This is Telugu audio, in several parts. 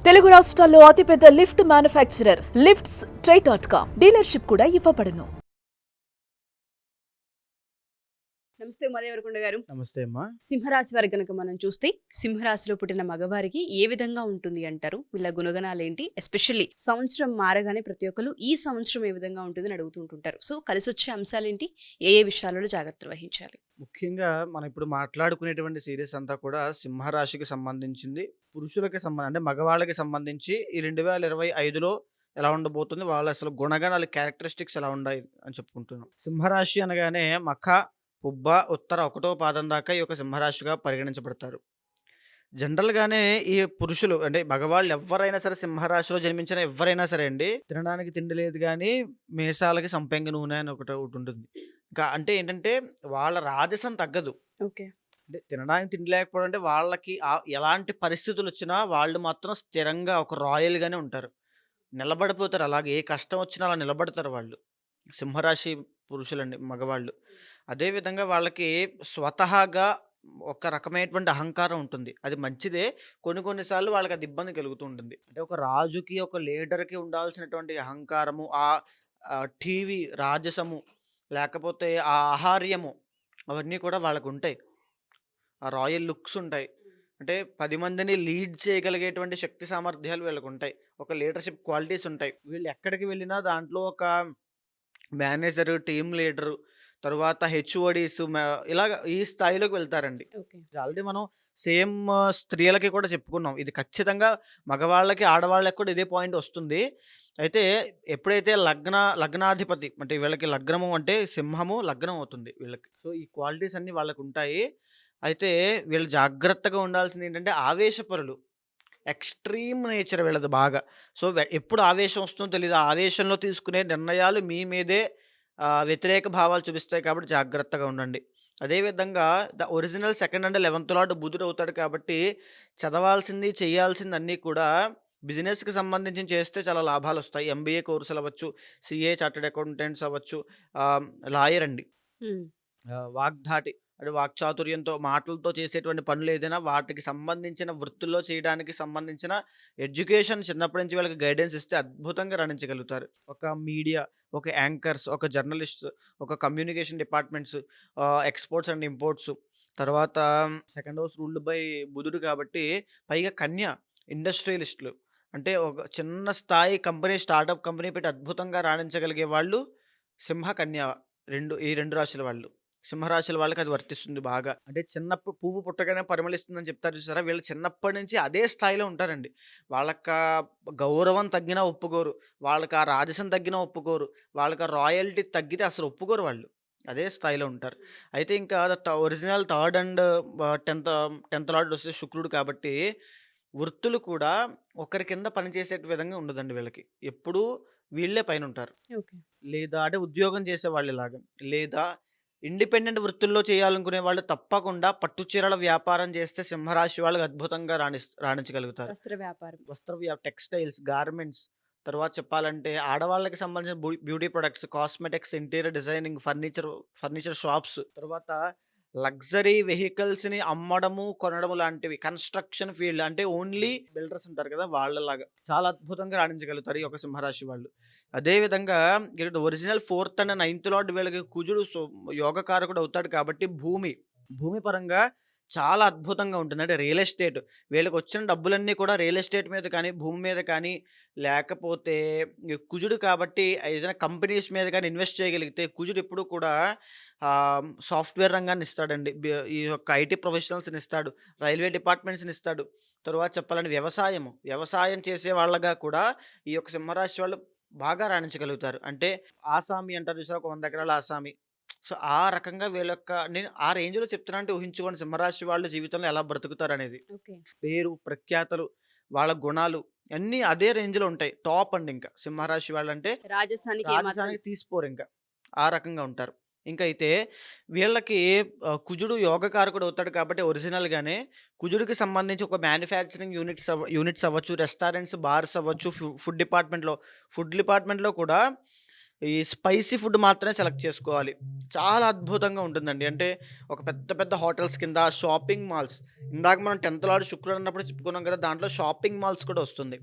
తెలుగు రాష్ట్రాల్లో అతిపెద్ద లిఫ్ట్ మ్యానుఫ్యాక్చరర్ లిఫ్ట్స్ ట్రై.com డీలర్షిప్ కూడా ఇవ్వబడును. నమస్తే మలయవరకొండ గారు. నమస్తే అమ్మా. సింహరాశి వారి కనుక మనం చూస్తే సింహరాశిలో పుట్టిన మగవారికి ఏ విధంగా ఉంటుంది అంటారు? వీళ్ళ గుణగణాలు ఏంటి? ఎస్పెషల్లీ సంవత్సరం మారగానే ప్రతి ఒక్కరు ఈ సంవత్సరం ఏ విధంగా ఉంటుందని అడుగుతుంటుంటారు. సో కలిసి వచ్చే అంశాలు ఏంటి? ఏ విషయాలలో జాగ్రత్తలు వహించాలి? ముఖ్యంగా మనం ఇప్పుడు మాట్లాడుకునేటువంటి సిరీస్ అంతా కూడా సింహరాశికి సంబంధించింది. పురుషులకి అంటే మగవాళ్ళకి సంబంధించి ఈ 2025లో ఎలా ఉండబోతుంది, వాళ్ళ అసలు గుణగణాలు క్యారెక్టరిస్టిక్స్ ఎలా ఉన్నాయి అని చెప్పుకుంటున్నాం. సింహరాశి అనగానే మఖ, పుబ్బ, ఉత్తర 1వ పాదం దాకా ఈ యొక్క సింహరాశిగా పరిగణించబడతారు. జనరల్గానే ఈ పురుషులు అంటే మగవాళ్ళు ఎవరైనా సరే సింహరాశిలో జన్మించిన ఎవరైనా సరే అండి, తినడానికి తిండి లేదు కానీ మీసాలకి సంపెంగ నూనె అని ఒకటి ఉంటుంది. ఇంకా అంటే ఏంటంటే వాళ్ళ రాజసం తగ్గదు. ఓకే. అంటే తినడానికి తిండి లేకపోవడం అంటే వాళ్ళకి ఎలాంటి పరిస్థితులు వచ్చినా వాళ్ళు మాత్రం స్థిరంగా ఒక రాయల్గానే ఉంటారు, నిలబడిపోతారు. అలాగే ఏ కష్టం వచ్చినా అలా నిలబడతారు వాళ్ళు. సింహరాశి పురుషులండి మగవాళ్ళు. అదేవిధంగా వాళ్ళకి స్వతహాగా ఒక రకమైనటువంటి అహంకారం ఉంటుంది. అది మంచిదే. కొన్ని సార్లు వాళ్ళకి అది ఇబ్బంది కలుగుతూ ఉంటుంది. అంటే ఒక రాజుకి, ఒక లీడర్‌కి ఉండాల్సినటువంటి అహంకారము, టీవీ రాజసము, లేకపోతే ఆ ఆహార్యము, అవన్నీ కూడా వాళ్ళకుంటాయి. ఆ రాయల్ లుక్స్ ఉంటాయి. అంటే 10 మందిని లీడ్ చేయగలిగేటువంటి శక్తి సామర్థ్యాలు వీళ్ళకుంటాయి. ఒక లీడర్‌షిప్ క్వాలిటీస్ ఉంటాయి. వీళ్ళు ఎక్కడికి వెళ్ళినా దాంట్లో ఒక మేనేజరు, టీమ్ లీడరు, తరువాత హెచ్ఓడీస్ ఇలాగ ఈ స్థాయిలోకి వెళ్తారండి. ఓకే. ఇది ఆల్రెడీ మనం సేమ్ స్త్రీలకి కూడా చెప్పుకున్నాం. ఇది ఖచ్చితంగా మగవాళ్ళకి, ఆడవాళ్ళకి కూడా ఇదే పాయింట్ వస్తుంది. అయితే ఎప్పుడైతే లగ్నాధిపతి అంటే వీళ్ళకి లగ్నము అంటే సింహము లగ్నం అవుతుంది వీళ్ళకి. సో, ఈ క్వాలిటీస్ అన్నీ వాళ్ళకుంటాయి. అయితే వీళ్ళు జాగ్రత్తగా ఉండాల్సింది ఏంటంటే ఆవేశపరులు. ఎక్స్‌ట్రీమ్ నేచర్ వీళ్ళది బాగా. సో, ఎప్పుడు ఆవేశం వస్తుందో తెలీదు. ఆ ఆవేశంలో తీసుకునే నిర్ణయాలు మీ మీదే వ్యతిరేక భావాలు చూపిస్తాయి కాబట్టి జాగ్రత్తగా ఉండండి. అదేవిధంగా ఒరిజినల్ సెకండ్ అండ్ 11థ్ లార్డ్ బుధుడు అవుతాడు కాబట్టి చదవాల్సింది, చేయాల్సింది అన్నీ కూడా బిజినెస్‌కి సంబంధించి చేస్తే చాలా లాభాలొస్తాయి. ఎంబీఏ కోర్సులు అవ్వచ్చు, సీఏ, చార్టర్డ్ అకౌంటెంట్స్ అవ్వచ్చు, లాయర్ అండి. వాగ్ధాటి అంటే వాక్చాతుర్యంతో మాటలతో చేసేటువంటి పనులు ఏదైనా వాటికి సంబంధించిన వృత్తుల్లో చేయడానికి సంబంధించిన ఎడ్యుకేషన్ చిన్నప్పటి నుంచి వాళ్ళకి గైడెన్స్ ఇస్తే అద్భుతంగా రాణించగలుగుతారు. ఒక మీడియా, ఒక యాంకర్స్, ఒక జర్నలిస్ట్స్, ఒక communication departments, exports and imports, తర్వాత సెకండ్ హౌస్ రూల్డ్ బై బుధుడు కాబట్టి పైగా కన్య ఇండస్ట్రియలిస్టులు, అంటే ఒక చిన్న స్థాయి కంపెనీ, స్టార్టప్ కంపెనీ పెట్టి అద్భుతంగా రాణించగలిగే వాళ్ళు సింహ, కన్య, ఈ 2 రాశుల వాళ్ళు. సింహరాశుల వాళ్ళకి అది వర్తిస్తుంది బాగా. అంటే పువ్వు పుట్టగానే పరిమళిస్తుందని చెప్తారు చూసారా? వీళ్ళు చిన్నప్పటి నుంచి అదే స్థాయిలో ఉంటారండి. వాళ్ళకా గౌరవం తగ్గినా ఒప్పుకోరు. వాళ్ళకి ఆ రాజసం తగ్గినా ఒప్పుకోరు. వాళ్ళకి ఆ రాయల్టీ తగ్గితే అసలు ఒప్పుకోరు వాళ్ళు. అదే స్థాయిలో ఉంటారు. అయితే ఇంకా ఒరిజినల్ థర్డ్ అండ్ 10థ్ లార్డ్ వస్తే శుక్రుడు కాబట్టి వృత్తులు కూడా ఒకరి కింద పనిచేసే విధంగా ఉండదండి వీళ్ళకి. ఎప్పుడూ వీళ్ళే పైనుంటారు. ఓకే. లేదా అంటే ఉద్యోగం చేసేవాళ్ళిలాగా. లేదా ఇండిపెండెంట్ వృత్తుల్లో చేయాలనుకునే వాళ్ళు తప్పకుండా పట్టు చీరల వ్యాపారం చేస్తే సింహరాశి వాళ్ళకి అద్భుతంగా రాణించగలుగుతారు. వస్త్ర వ్యాపారం. టెక్స్టైల్స్, గార్మెంట్స్, తర్వాత చెప్పాలంటే ఆడవాళ్ళకి సంబంధించిన beauty products, cosmetics, interior designing, furniture shops, తర్వాత లగ్జరీ వెహికల్స్‌ని అమ్మడము, కొనడము లాంటివి. కన్‌స్ట్రక్షన్ ఫీల్డ్ అంటే ఓన్లీ బిల్డర్స్ ఉంటారు కదా! వాళ్ళలాగా చాలా అద్భుతంగా రాణించగలుగుతారు ఈ యొక్క సింహరాశి వాళ్ళు. అదే విధంగా ఇక్కడ original 4th and 9th lord వీళ్ళకి కుజుడు యోగకారకుడు అవుతాడు కాబట్టి భూమి పరంగా చాలా అద్భుతంగా ఉంటుంది. అంటే రియల్ ఎస్టేట్ వీళ్ళకొచ్చిన డబ్బులన్నీ కూడా రియల్ ఎస్టేట్ మీద కానీ, భూమి మీద కానీ, లేకపోతే ఈ కుజుడు కాబట్టి ఏదైనా కంపెనీస్ మీద కానీ ఇన్వెస్ట్ చేయగలిగితే కుజుడు ఎప్పుడూ కూడా సాఫ్ట్‌వేర్ రంగాన్ని ఇస్తాడండి. ఈ యొక్క ఐటీ ప్రొఫెషనల్స్‌ని ఇస్తాడు. రైల్వే డిపార్ట్మెంట్స్‌ని ఇస్తాడు. తరువాత చెప్పాలంటే వ్యవసాయం చేసే వాళ్ళగా కూడా ఈ యొక్క సింహరాశి వాళ్ళు బాగా రాణించగలుగుతారు. అంటే ఆసామి అంటారు చూసారా? ఒక 100 ఎకరాల ఆసామి. సో, ఆ రకంగా వీళ్ళ యొక్క నేను ఆ రేంజ్‌లో చెప్తున్నా అంటే ఊహించుకోండి సింహరాశి వాళ్ళు జీవితంలో ఎలా బ్రతుకుతారనేది. ఓకే. పేరు, ప్రఖ్యాతలు, వాళ్ళ గుణాలు అన్నీ అదే రేంజ్‌లో ఉంటాయి. టాప్ అండి ఇంకా. సింహరాశి వాళ్ళంటే రాజస్థానికి ఏమాత్రం రాజధానికి తీసిపోరింక. ఆ రకంగా ఉంటారు. ఇంకైతే వీళ్ళకి కుజుడు యోగకారకుడు అవుతాడు కాబట్టి ఒరిజినల్‌గానే కుజుడికి సంబంధించి ఒక మ్యానుఫ్యాక్చరింగ్ యూనిట్స్ అవ్వచ్చు, రెస్టారెంట్స్, బార్స్ అవ్వచ్చు, ఫుడ్ డిపార్ట్మెంట్‌లో కూడా ఈ స్పైసీ ఫుడ్ మాత్రమే సెలెక్ట్ చేసుకోవాలి. చాలా అద్భుతంగా ఉంటుందండి. అంటే ఒక పెద్ద పెద్ద హోటల్స్ కింద షాపింగ్ మాల్స్, ఇందాక మనం 10థ్ లార్డ్ శుక్రుడు అన్నప్పుడు చెప్పుకున్నాం కదా! దాంట్లో షాపింగ్ మాల్స్ కూడా వస్తుంది.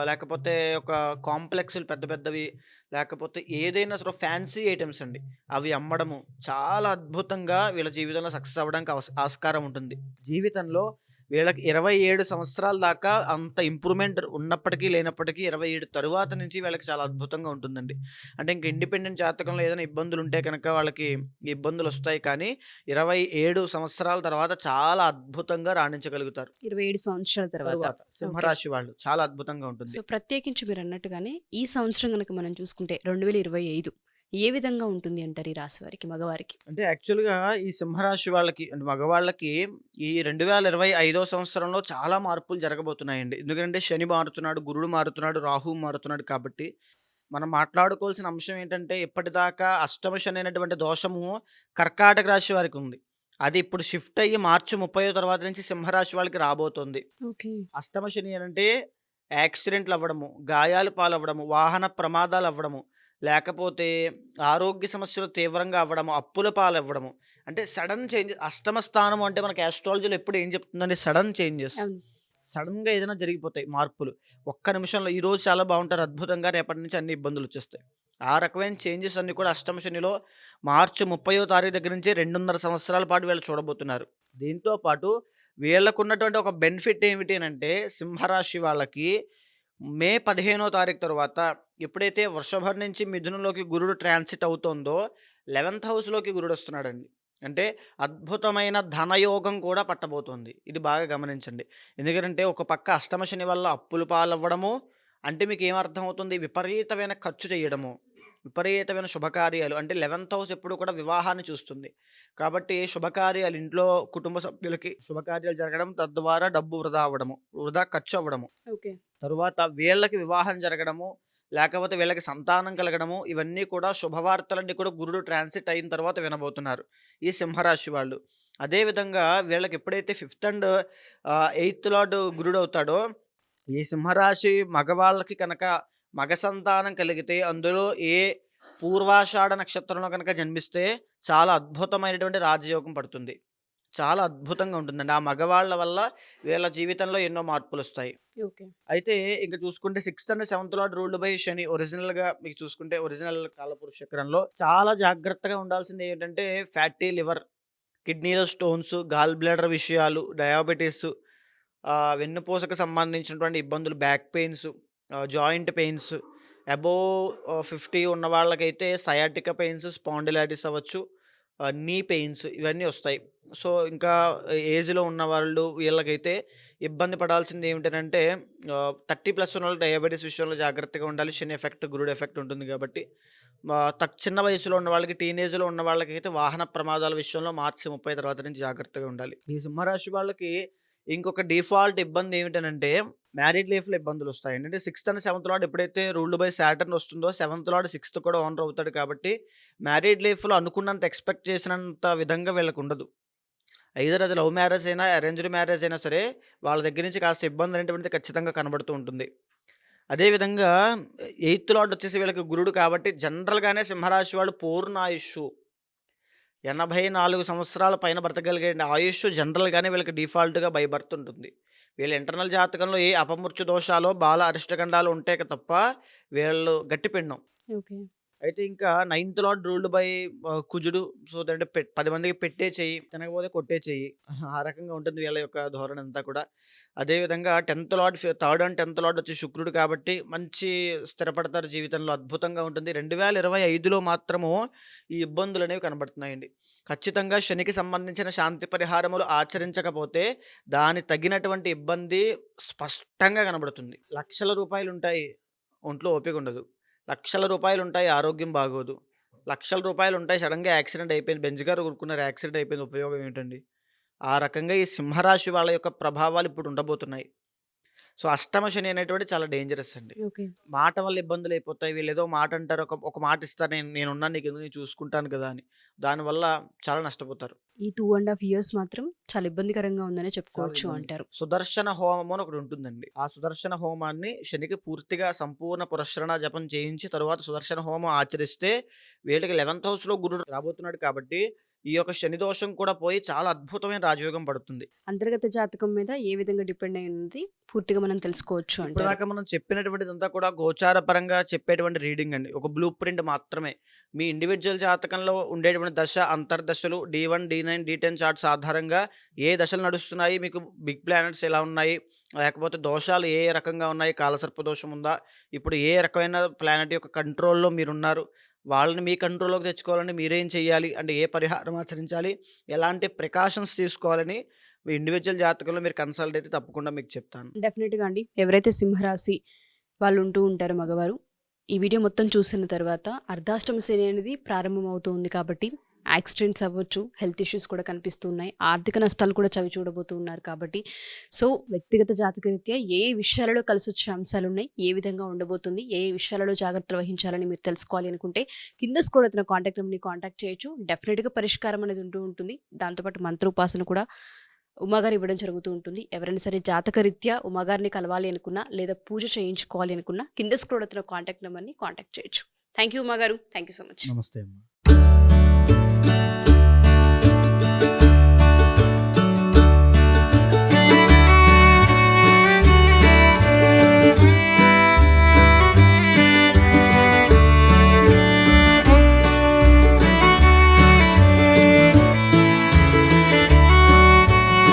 లేకపోతే ఒక కాంప్లెక్స్‌లు పెద్ద పెద్దవి, లేకపోతే ఏదైనా సరే ఫ్యాన్సీ ఐటెమ్స్ అండి. అవి అమ్మడము చాలా అద్భుతంగా వీళ్ళ జీవితంలో సక్సెస్ అవ్వడానికి ఆస్కారం ఉంటుంది. జీవితంలో వీళ్ళకి 27 సంవత్సరాల దాకా అంత ఇంప్రూవ్‌మెంట్ ఉన్నప్పటికీ, లేనప్పటికీ 27 తరువాత నుంచి వీళ్ళకి చాలా అద్భుతంగా ఉంటుందండి. అంటే ఇంక ఇండిపెండెంట్ జాతకంలో ఏదైనా ఇబ్బందులుంటే గనక వాళ్ళకి ఇబ్బందులొస్తాయి కానీ, 27 సంవత్సరాల తర్వాత చాలా అద్భుతంగా రాణించగలుగుతారు. 27 సంవత్సరాల తర్వాత. తరువాత ఓకే. సింహరాశి వాళ్ళు చాలా అద్భుతంగా ఉంటుంది. సో, ప్రత్యేకించి మీరన్నట్టుగానే ఈ సంవత్సరం గనక మనం చూసుకుంటే 2025 ఏ విధంగా ఉంటుంది అంటారు ఈ రాశి వారికి, మగవారికి? అంటే యాక్చువల్‌గా ఈ సింహరాశి వాళ్ళకి అంటే మగవాళ్ళకి ఈ 2025వ సంవత్సరంలో చాలా మార్పులు జరగబోతున్నాయండి. ఎందుకంటే శని మారుతున్నాడు, గురుడు మారుతున్నాడు, రాహువు మారుతున్నాడు కాబట్టి మనం మాట్లాడుకోవాల్సిన అంశం ఏంటంటే ఇప్పటిదాకా అష్టమ శని అనేటువంటి దోషము కర్కాటక రాశి వారికి ఉంది. అది ఇప్పుడు షిఫ్ట్ అయ్యి మార్చి 30 తర్వాత నుంచి సింహరాశి వాళ్ళకి రాబోతుంది. ఓకే. అష్టమ శని అనంటే యాక్సిడెంట్లు అవ్వడము, గాయాలు పాలవ్వడము, వాహన ప్రమాదాలు అవ్వడము, లేకపోతే ఆరోగ్య సమస్యలు తీవ్రంగా అవ్వడము, అప్పుల పాలవ్వడము. అంటే సడన్ చేంజ్. అష్టమ స్థానం అంటే మనకి ఆస్ట్రాలజీలో ఎప్పుడు ఏం చెప్తుందంటే సడన్ చేంజెస్. అవును. సడన్‌గా ఏదైనా జరిగిపోతాయి మార్పులు. ఒక్క నిమిషంలో ఈరోజు చాలా బాగుంటారు అద్భుతంగా, రేపటి నుంచి అన్ని ఇబ్బందులొచ్చేస్తాయి. ఆ రకమైన చేంజెస్ అన్నీ కూడా అష్టమ శనిలో మార్చి 30వ తారీఖు దగ్గర నుంచి 2.5 సంవత్సరాల పాటు వీళ్ళు చూడబోతున్నారు. దీంతో పాటు వీళ్ళకున్నటువంటి ఒక బెనిఫిట్ ఏమిటి అనంటే సింహరాశి వాళ్ళకి మే 15వ తారీఖు తరువాత ఎప్పుడైతే వృషభం నుంచి మిథునంలోకి గురుడు ట్రాన్సిట్ అవుతోందో 11థ్ హౌస్‌లోకి గురుడొస్తున్నాడండి. అంటే అద్భుతమైన ధనయోగం కూడా పట్టబోతోంది. ఇది బాగా గమనించండి. ఎందుకంటే ఒక పక్క అష్టమ శని వల్ల అప్పులు పాలవ్వడము, అంటే మీకేమర్థమవుతుంది? విపరీతమైన ఖర్చు చేయడము, విపరీతమైన శుభకార్యాలు. అంటే 11థ్ హౌస్ ఎప్పుడు కూడా వివాహాన్ని చూస్తుంది. కాబట్టి శుభకార్యాలు ఇంట్లో కుటుంబ సభ్యులకి శుభకార్యాలు జరగడం, తద్వారా డబ్బు వృధా అవ్వడము, వృధా ఖర్చు అవ్వడము. ఓకే. తరువాత వీళ్ళకి వివాహం జరగడము, లేకపోతే వీళ్ళకి సంతానం కలగడము, ఇవన్నీ కూడా శుభవార్తలన్నీ కూడా గురుడు ట్రాన్సిట్ అయిన తర్వాత వినబోతున్నారు ఈ సింహరాశి వాళ్ళు. అదేవిధంగా వీళ్ళకి ఎప్పుడైతే 5th అండ్ 8th లార్డ్ గురుడు అవుతాడో, ఈ సింహరాశి మగవాళ్ళకి కనుక మగ సంతానం కలిగితే అందులో ఏ పూర్వాషాఢ నక్షత్రంలో కనుక జన్మిస్తే చాలా అద్భుతమైనటువంటి రాజయోగం పడుతుంది. చాలా అద్భుతంగా ఉంటుందండి. ఆ మగవాళ్ళ వల్ల వీళ్ళ జీవితంలో ఎన్నో మార్పులొస్తాయి. ఓకే. అయితే ఇంక చూసుకుంటే 6th and 7th lord ruled by Shani. ఒరిజినల్‌గా మీకు చూసుకుంటే ఒరిజినల్ కాలపురుష చక్రంలో చాలా జాగ్రత్తగా ఉండాల్సింది ఏంటంటే ఫ్యాటీ లివర్, కిడ్నీలో స్టోన్స్, గాల్ బ్లాడర్ విషయాలు, డయాబెటిస్, వెన్నుపూసకు సంబంధించినటువంటి ఇబ్బందులు, back pains, joint pains, above 50 ఉన్న వాళ్ళకైతే సయాటికా పెయిన్స్, స్పాండిలైటిస్ అవ్వచ్చు, నీ పెయిన్స్ ఇవన్నీ వస్తాయి. సో, ఇంకా ఏజ్‌లో ఉన్నవాళ్ళు వీళ్ళకైతే ఇబ్బంది పడాల్సింది ఏమిటనంటే 30+ ఉన్నోళ్ళు డయాబెటిస్ విషయంలో జాగ్రత్తగా ఉండాలి. శని ఎఫెక్ట్, గురుడు ఎఫెక్ట్ ఉంటుంది కాబట్టి. చిన్న వయసులో ఉన్న వాళ్ళకి, టీనేజ్‌లో ఉన్న వాళ్ళకైతే వాహన ప్రమాదాల విషయంలో మార్చి 30 తర్వాత నుంచి జాగ్రత్తగా ఉండాలి. ఈ సింహరాశి వాళ్ళకి ఇంకొక డిఫాల్ట్ ఇబ్బంది ఏమిటనంటే మ్యారీడ్ లైఫ్‌లో ఇబ్బందులొస్తాయండి. అంటే 6th అండ్ 7th లార్డ్ ఎప్పుడైతే రూల్డ్ బై సాటర్న్ వస్తుందో 7th లార్డ్ 6th కూడా ఓనర్ అవుతాడు కాబట్టి మ్యారీడ్ లైఫ్‌లో అనుకున్నంత ఎక్స్‌పెక్ట్ చేసినంత విధంగా వీళ్ళకుండదు. ఐదర్ అది లవ్ మ్యారేజ్ అయినా, అరేంజ్డ్ మ్యారేజ్ అయినా సరే వాళ్ళ దగ్గర నుంచి కాస్త ఇబ్బంది అనేటువంటిది ఖచ్చితంగా కనబడుతూ ఉంటుంది. అదేవిధంగా 8th లార్డ్ వచ్చేసి వీళ్ళకి గురుడు కాబట్టి జనరల్‌గానే సింహరాశి వాళ్ళు పూర్ణాయుష్షు 84 సంవత్సరాల పైన బ్రతకగలిగే ఆయుష్ జనరల్‌గానే వీళ్ళకి డిఫాల్ట్‌గా బై బర్త్ ఉంటుంది. వీళ్ళ ఇంటర్నల్ జాతకంలో ఏ అపమృత్యు దోషాలో, బాల అరిష్టగండాలు ఉంటే తప్ప వీళ్ళు గట్టి పిండం. ఓకే. అయితే ఇంకా 9th లార్డ్ రూల్డ్ బై కుజుడు. సో, అంటే 10 మందికి పెట్టే చెయ్యి, తినకపోతే కొట్టే చెయ్యి. ఆ రకంగా ఉంటుంది వీళ్ళ యొక్క ధోరణి అంతా కూడా. అదేవిధంగా 10th lord 3rd and 10th lord వచ్చి శుక్రుడు కాబట్టి మంచి స్థిరపడతారు జీవితంలో, అద్భుతంగా ఉంటుంది. 2025లో మాత్రము ఈ ఇబ్బందులనేవి కనబడుతున్నాయండి. ఖచ్చితంగా శనికి సంబంధించిన శాంతి పరిహారములు ఆచరించకపోతే దాని తగినటువంటి ఇబ్బంది స్పష్టంగా కనబడుతుంది. లక్షల రూపాయలుంటాయి, ఒంట్లో ఓపిక ఉండదు. లక్షల రూపాయలుంటాయి, ఆరోగ్యం బాగోదు. లక్షల రూపాయలుంటాయి, సడెన్‌గా యాక్సిడెంట్ అయిపోయింది. బెంజ్ కారు కొనుక్కున్నారు, యాక్సిడెంట్ అయిపోయింది. ఉపయోగం ఏంటండి? ఆ రకంగా ఈ సింహరాశి వాళ్ళ యొక్క ప్రభావాలు ఇప్పుడు ఉండబోతున్నాయి. సో, అష్టమ శని అనేటువంటిది చాలా డేంజరస్ అండి. ఓకే. మాట వల్ల ఇబ్బందులయిపోతాయి. వీళ్ళేదో మాట అంటారు. ఒక మాట ఇస్తారు. నేనున్నాను నీకెందుకు నేను చూసుకుంటాను కదా! అని. దానివల్ల చాలా నష్టపోతారు. ఈ 2½ ఇయర్స్ మాత్రం చాలా ఇబ్బందికరంగా ఉందనే చాలా చెప్పుకోవచ్చు ఇబ్బంది. అంటారు. సుదర్శన హోమం అని ఒకటుంటుందండి. ఆ సుదర్శన హోమాన్ని శనికి పూర్తిగా సంపూర్ణ పురస్చరణ జపం చేయించి తరువాత సుదర్శన హోమం ఆచరిస్తే వీళ్ళకి 11th హౌస్‌లో గురుడు రాబోతున్నాడు కాబట్టి ఈ యొక్క శని దోషం కూడా పోయి చాలా అద్భుతమైన రాజయోగం పడుతుంది. అంతర్గత జాతకం మీద ఏ విధంగా డిపెండ్ అయి ఉంది పూర్తిగా మనం తెలుసుకోవచ్చు అంటారు. ఇప్పటిదాకా మనం చెప్పినటువంటిదంతా కూడా గోచార పరంగా చెప్పేటువంటి రీడింగ్ అండి. ఒక బ్లూ ప్రింట్ మాత్రమే. మీ ఇండివిడ్యువల్ జాతకంలో ఉండేటువంటి దశ, అంతర్దశలు D1, D9, D10 చార్ట్స్ ఆధారంగా ఏ దశలు నడుస్తున్నాయి, మీకు బిగ్ ప్లానెట్స్ ఎలా ఉన్నాయి, లేకపోతే దోషాలు ఏ ఏ రకంగా ఉన్నాయి, కాలసర్ప దోషం ఉందా, ఇప్పుడు ఏ రకమైన ప్లానెట్ యొక్క కంట్రోల్‌లో మీరున్నారు, వాళ్ళని మీ కంట్రోల్‌లోకి తెచ్చుకోవాలంటే మీరేం చేయాలి, అంటే ఏ పరిహారం ఆచరించాలి, ఎలాంటి ప్రికాషన్స్ తీసుకోవాలని మీ ఇండివిడ్యువల్ జాతకంలో మీరు కన్సల్ట్ అయితే తప్పకుండా మీకు చెప్తాను. డెఫినెట్‌గా అండి. ఎవరైతే సింహరాశి వాళ్ళు ఉంటూ ఉంటారో మగవారు, ఈ వీడియో మొత్తం చూసిన తర్వాత అర్ధాష్టమ శని అనేది ప్రారంభమవుతూ ఉంది కాబట్టి యాక్సిడెంట్స్ అవ్వచ్చు, హెల్త్ ఇష్యూస్ కూడా కనిపిస్తున్నాయి. ఆర్థిక నష్టాలు కూడా చవి చూడబోతూ ఉన్నారు కాబట్టి సో వ్యక్తిగత జాతకరీత్యా ఏ విషయాలలో కలిసొచ్చే అంశాలున్నాయి, ఏ విధంగా ఉండబోతుంది, ఏ విషయాలలో జాగ్రత్తలు వహించాలని మీరు తెలుసుకోవాలి అనుకుంటే కింద స్క్రోల్ అవుతున్న కాంటాక్ట్ నెంబర్‌ని కాంటాక్ట్ చేయొచ్చు. డెఫినెట్‌గా పరిష్కారం అనేది ఉంటూ ఉంటుంది. దాంతోపాటు మంత్రోపాసన కూడా ఉమాగారు ఇవ్వడం జరుగుతూ ఉంటుంది. ఎవరైనా సరే జాతకరీత్యా ఉమాగారిని కలవాలి అనుకున్నా లేదా పూజ చేయించుకోవాలి అనుకున్నా కింద స్క్రోల్ అవుతున్న కాంటాక్ట్ నెంబర్‌ని కాంటాక్ట్ చేయొచ్చు. థ్యాంక్ యూ ఉమాగారు. Thank you so much. నమస్తే అమ్మ.